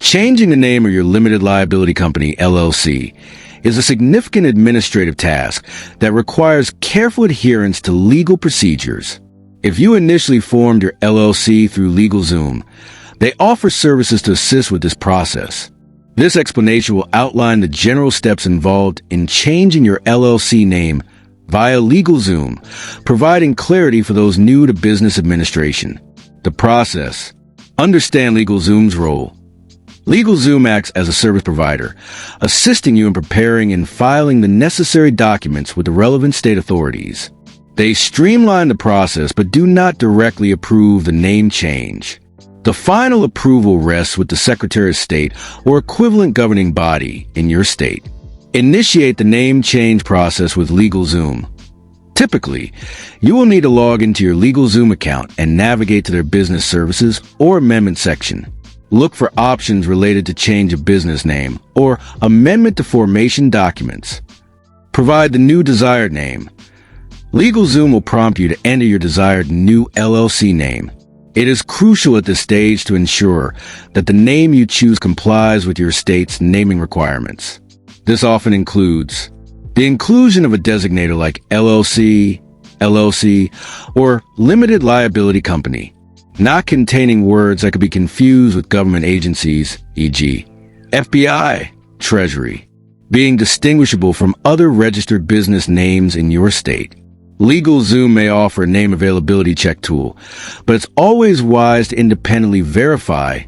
Changing the name of your limited liability company, LLC, is a significant administrative task that requires careful adherence to legal procedures. If you initially formed your LLC through LegalZoom, they offer services to assist with this process. This explanation will outline the general steps involved in changing your LLC name via LegalZoom, providing clarity for those new to business administration. The process. Understand LegalZoom's role. LegalZoom acts as a service provider, assisting you in preparing and filing the necessary documents with the relevant state authorities. They streamline the process but do not directly approve the name change. The final approval rests with the Secretary of State or equivalent governing body in your state. Initiate the name change process with LegalZoom. Typically, you will need to log into your LegalZoom account and navigate to their business services or amendment section. Look for options related to change of business name or amendment to formation documents. Provide the new desired name. LegalZoom will prompt you to enter your desired new LLC name. It is crucial at this stage to ensure that the name you choose complies with your state's naming requirements. This often includes the inclusion of a designator like LLC, LLC, or limited liability company, not containing words that could be confused with government agencies, e.g., FBI, Treasury, being distinguishable from other registered business names in your state. LegalZoom may offer a name availability check tool, but it's always wise to independently verify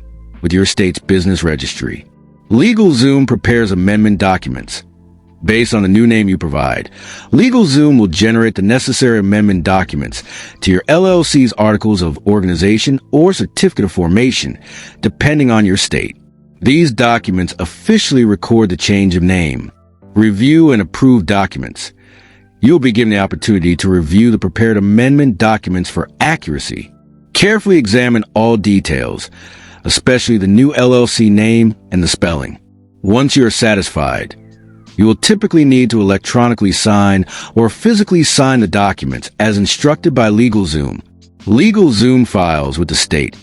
with your state's business registry. LegalZoom prepares amendment documents. Based on the new name you provide, LegalZoom will generate the necessary amendment documents to your LLC's articles of organization or certificate of formation, depending on your state. These documents officially record the change of name. Review and approve documents. You'll be given the opportunity to review the prepared amendment documents for accuracy. Carefully examine all details, especially the new LLC name and the spelling. Once you are satisfied, you will typically need to electronically sign or physically sign the documents as instructed by LegalZoom. LegalZoom files with the state,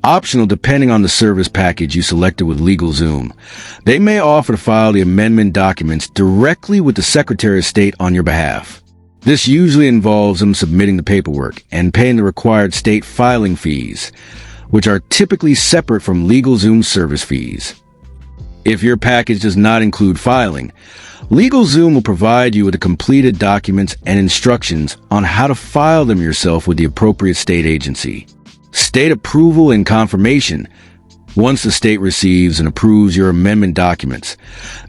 optional depending on the service package you selected with LegalZoom. They may offer to file the amendment documents directly with the Secretary of State on your behalf. This usually involves them submitting the paperwork and paying the required state filing fees, which are typically separate from LegalZoom's service fees. If your package does not include filing, LegalZoom will provide you with the completed documents and instructions on how to file them yourself with the appropriate state agency. State approval and confirmation. Once the state receives and approves your amendment documents,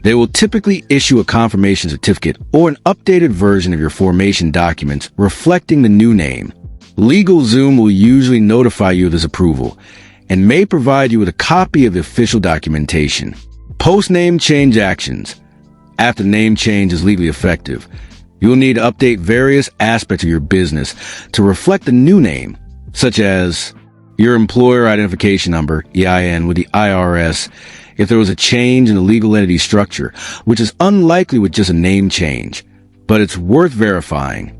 they will typically issue a confirmation certificate or an updated version of your formation documents reflecting the new name. LegalZoom will usually notify you of this approval and may provide you with a copy of the official documentation. Post-name change actions. After the name change is legally effective, you will need to update various aspects of your business to reflect the new name, such as your employer identification number, EIN, with the IRS, if there was a change in the legal entity structure, which is unlikely with just a name change, but it's worth verifying.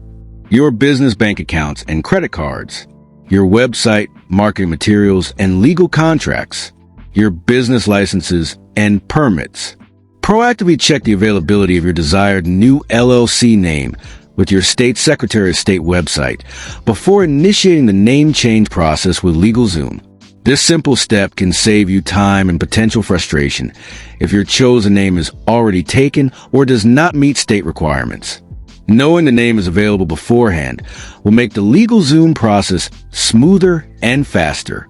Your business bank accounts and credit cards, your website, marketing materials, and legal contracts, your business licenses and permits. Proactively check the availability of your desired new LLC name with your state Secretary of State website before initiating the name change process with LegalZoom. This simple step can save you time and potential frustration if your chosen name is already taken or does not meet state requirements. Knowing the name is available beforehand will make the LegalZoom process smoother and faster.